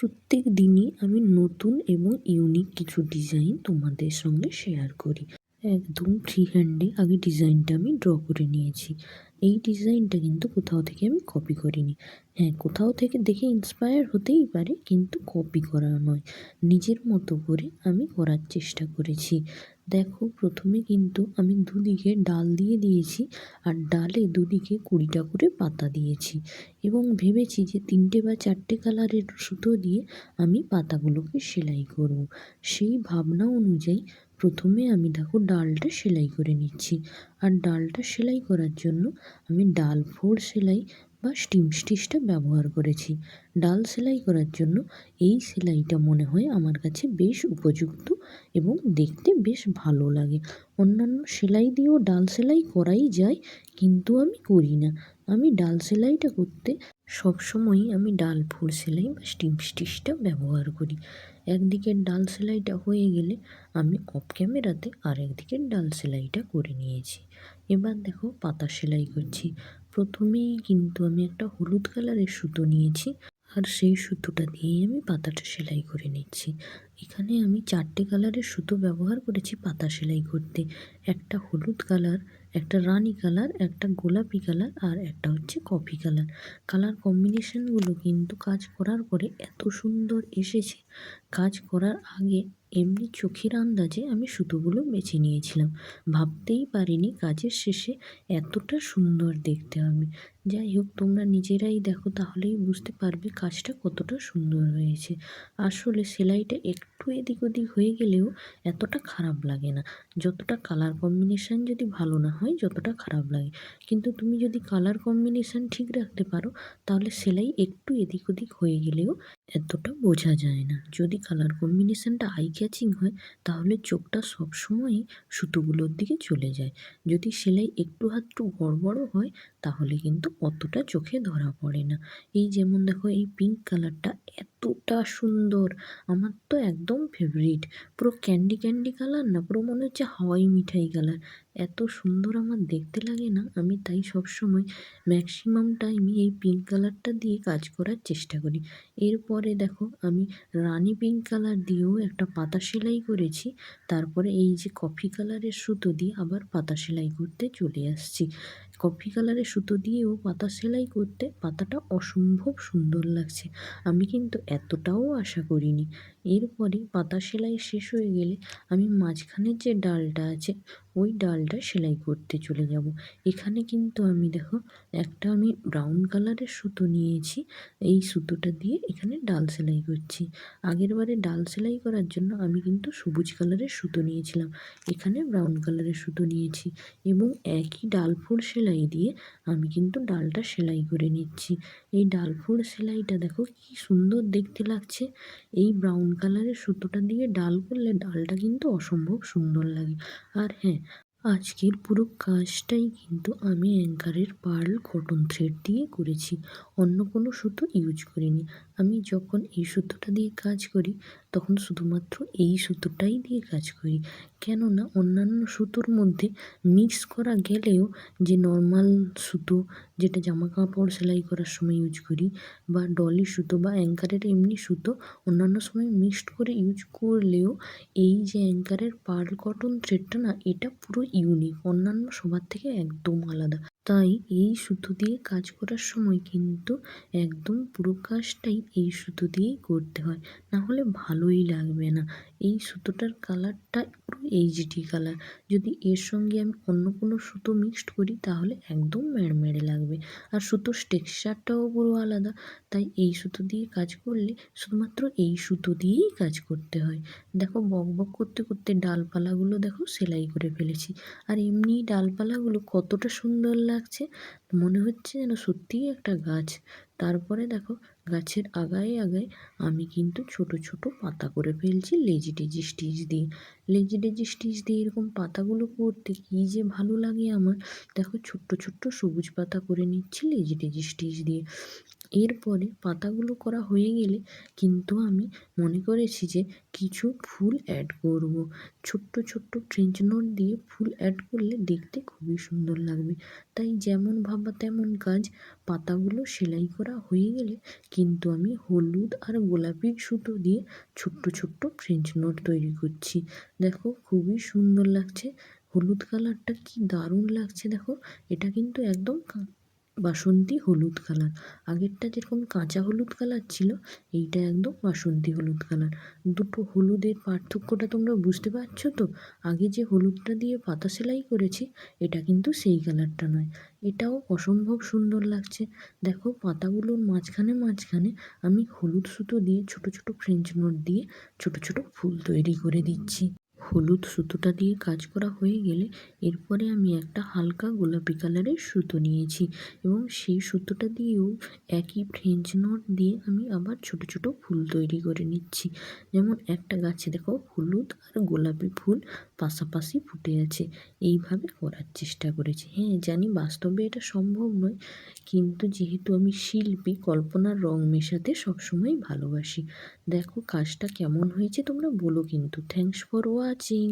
প্রত্যেক দিনই আমি নতুন এবং ইউনিক কিছু ডিজাইন তোমাদের সঙ্গে শেয়ার করি। একদম ফ্রি হ্যান্ডে আগে ডিজাইনটা আমি ড্র করে নিয়েছি। এই ডিজাইনটা কিন্তু কোথাও থেকে আমি কপি করিনি। হ্যাঁ, কোথাও থেকে দেখে ইন্সপায়ার হতেই পারে, কিন্তু কপি করা নয়। নিজের মতো করে আমি করার চেষ্টা করেছি। দেখো, প্রথমে কিন্তু আমি দুদিকে ডাল দিয়ে দিয়েছি, আর ডালে দুদিকে 20টা করে পাতা দিয়েছি, এবং ভেবেছি যে 3টে বা 4টে কালারের সুতো দিয়ে আমি পাতাগুলোকে সেলাই করব। সেই ভাবনা অনুযায়ী প্রথমে আমি দেখো ডালটা সেলাই করে নিচ্ছি। আর ডালটা সেলাই করার জন্য আমি ডাল ফোর সেলাই বা স্টিম স্টিচটা ব্যবহার করেছি। ডাল সেলাই করার জন্য এই সেলাইটা মনে হয় আমার কাছে বেশ উপযুক্ত এবং দেখতে বেশ ভালো লাগে। অন্যান্য সেলাই দিয়েও ডাল সেলাই করাই যায়, কিন্তু আমি করি না। আমি ডাল সেলাইটা করতে সবসময়ই আমি ডাল ফোর সেলাই বা স্টিম স্টিচটা ব্যবহার করি। একদিকের ডাল সেলাইটা হয়ে গেলে আমি অফ ক্যামেরাতে আরেকদিকের ডাল সেলাইটা করে নিয়েছি। এবার দেখো পাতা সেলাই করছি। প্রথমেই কিন্তু আমি একটা হলুদ কালারের সুতো নিয়েছি, আর সেই সুতোটা দিয়েই আমি পাতাটা সেলাই করে নিচ্ছি। এখানে আমি 4টে কালারের সুতো ব্যবহার করেছি পাতা সেলাই করতে। একটা হলুদ কালার, একটা রানী কালার, একটা গোলাপি কালার, আর একটা হচ্ছে কফি কালার। কালার কম্বিনেশনগুলো কিন্তু কাজ করার পরে এত সুন্দর এসেছে। কাজ করার আগে এমনি চোখের আন্দাজে আমি সুতোগুলো বেছে নিয়েছিলাম। ভাবতেই পারিনি কাজের শেষে এতটা সুন্দর দেখতে হবে। যাই হোক, তোমরা নিজেরাই দেখো, তাহলেই বুঝতে পারবে কাজটা কতটা সুন্দর হয়েছে। আসলে সেলাইটা একটু এদিক ওদিক হয়ে গেলেও এতটা খারাপ লাগে না, যতটা কালার কম্বিনেশান যদি ভালো না হয় যতটা খারাপ লাগে। কিন্তু তুমি যদি কালার কম্বিনেশান ঠিক রাখতে পারো, তাহলে সেলাই একটু এদিক ওদিক হয়ে গেলেও এতটা বোঝা যায় না। যদি কালার কম্বিনেশানটা আই ক্যাচিং হয়, তাহলে চোখটা সবসময়ই সুতোগুলোর দিকে চলে যায়। যদি সেলাই একটু আধটু গড়বড়ও হয়, তাহলে কিন্তু অতটা চোখে ধরা পড়ে না। এই যেমন দেখো, এই পিঙ্ক কালারটা এতটা সুন্দর, আমার তো একদম ফেভারিট। পুরো ক্যান্ডি ক্যান্ডি কালার না, পুরো মনে হচ্ছে হাওয়াই মিঠাই কালার। এত সুন্দর আমার দেখতে লাগে না, আমি তাই সবসময় ম্যাক্সিমাম টাইমই এই পিঙ্ক কালারটা দিয়ে কাজ করার চেষ্টা করি। এরপরে দেখো, আমি রানি পিঙ্ক কালার দিয়েও একটা পাতা সেলাই করেছি। তারপরে এই যে কফি কালারের সুতো দিয়ে আবার পাতা সেলাই করতে চলে আসছি। কফি কালারের সুতো দিয়েও পাতা সেলাই করতে পাতাটা অসম্ভব সুন্দর লাগছে। আমি কিন্তু এতটাও আশা করিনি। এরপরে পাতা সেলাই শেষ হয়ে গেলে আমি মাঝখানের যে ডালটা আছে, ওই ডালটা সেলাই করতে চলে যাব। এখানে কিন্তু আমি দেখো, একটা আমি ব্রাউন কালারের সুতো নিয়েছি। এই সুতোটা দিয়ে এখানে ডাল সেলাই করছি। আগেরবারে ডাল সেলাই করার জন্য আমি কিন্তু সবুজ কালারের সুতো নিয়েছিলাম, এখানে ব্রাউন কালারের সুতো নিয়েছি, এবং একই ডাল ফোর সেলাই দিয়ে আমি কিন্তু ডালটা সেলাই করে নিচ্ছি। এই ডাল ফোর সেলাইটা দেখো কি সুন্দর দেখতে লাগছে। এই ব্রাউন কালারের সুতোটা দিয়ে ডাল করলে ডালটা কিন্তু অসম্ভব সুন্দর লাগে। আর হ্যাঁ, আজকের পুরো কাজটাই কিন্তু আমি অ্যাঙ্কারের পার্ল কটন থ্রেড দিয়ে করেছি, অন্য কোনো সুতো ইউজ করিনি। আমি যখন এই সুতোটা দিয়ে কাজ করি, তখন শুধুমাত্র এই সুতোটাই দিয়ে কাজ করি। কেননা অন্যান্য সুতোর মধ্যে মিক্স করা গেলেও, যে নর্মাল সুতো যেটা জামা কাপড় সেলাই করার সময় ইউজ করি, বা ডলি সুতো বা অ্যাঙ্কারের এমনি সুতো অন্যান্য সময় মিক্সড করে ইউজ করলেও, এই যে অ্যাঙ্কারের পার্ল কটন থ্রেডটা না, এটা পুরো ইউনিক, অন্যান্য সবার থেকে একদম আলাদা। তাই এই সুতো দিয়ে কাজ করার সময় কিন্তু একদম পুরো কাজটাই এই সুতো দিয়েই করতে হয়, না হলে ভালোই লাগবে না। এই সুতোটার কালারটা পুরো এইচডি কালার। যদি এর সঙ্গে আমি অন্য কোনো সুতো মিক্সড করি, তাহলে একদম মেড়মেড়ে লাগবে, আর সুতোর টেক্সচারটাও পুরো আলাদা। তাই এই সুতো দিয়ে কাজ করলে শুধুমাত্র এই সুতো দিয়েই কাজ করতে হয়। দেখো, বক বক করতে করতে ডালপালাগুলো দেখো সেলাই করে ফেলেছি। আর এমনি ডালপালাগুলো কতটা সুন্দর লাগছে, মনে হচ্ছে যেন সত্যিই একটা গাছ। তারপরে দেখো, গাছের আগায় আগায় আমি কিন্তু ছোট ছোট পাতা করে ফেলছি লেজি টেজি স্টিচ দিয়ে। লেজি টেজি স্টিচ দিয়ে এরকম পাতাগুলো করতে কী যে ভালো লাগে আমার। দেখো, ছোট্ট ছোট্ট সবুজ পাতা করে নিচ্ছি লেজি টেজি স্টিচ দিয়ে। এরপরে পাতাগুলো করা হয়ে গেলে কিন্তু আমি মনে করেছি যে কিছু ফুল অ্যাড করব। ছোট্ট ছোট্ট ফ্রেঞ্চ নট দিয়ে ফুল অ্যাড করলে দেখতে খুবই সুন্দর লাগবে। তাই যেমন ভাবা তেমন কাজ, পাতাগুলো সেলাই করা হয়ে গেলে কিন্তু আমি হলুদ আর গোলাপি সুতো দিয়ে ছোট্ট ছোট্ট ফ্রেঞ্চ নট তৈরি করছি। দেখো খুবই সুন্দর লাগছে, হলুদ কালারটা কি দারুণ লাগছে। দেখো এটা কিন্তু একদম বাসন্তী হলুদ কালার। আগেরটা যেরকম কাঁচা হলুদ কালার ছিল, এইটা একদম বাসন্তী হলুদ কালার। দুটো হলুদের পার্থক্যটা তোমরা বুঝতে পারছো তো? আগে যে হলুদটা দিয়ে পাতা সেলাই করেছি, এটা কিন্তু সেই কালারটা নয়। এটাও অসম্ভব সুন্দর লাগছে। দেখো পাতাগুলোর মাঝখানে মাঝখানে আমি হলুদ সুতো দিয়ে ছোট ছোট ফ্রেঞ্চ নট দিয়ে ছোট ছোট ফুল তৈরি করে দিচ্ছি। হলুদ সুতোটা দিয়ে কাজ করা হয়ে গেলে এরপরে আমি একটা হালকা গোলাপি কালারের সুতো নিয়েছি এবং সেই সুতোটা দিয়েও একই ফ্রেঞ্চ নট দিয়ে আমি আবার ছোট ছোট ফুল তৈরি করে নিচ্ছি। যেমন একটা গাছে দেখো হলুদ আর গোলাপি ফুল পাশাপাশি ফুটে আছে, এইভাবে করার চেষ্টা করেছি। হ্যাঁ জানি বাস্তবে এটা সম্ভব নয়, কিন্তু যেহেতু আমি শিল্পী, কল্পনার রং মেশাতে সবসময় ভালোবাসি। দেখো কাজটা কেমন হয়েছে তোমরা বলো কিন্তু। Thanks for watching.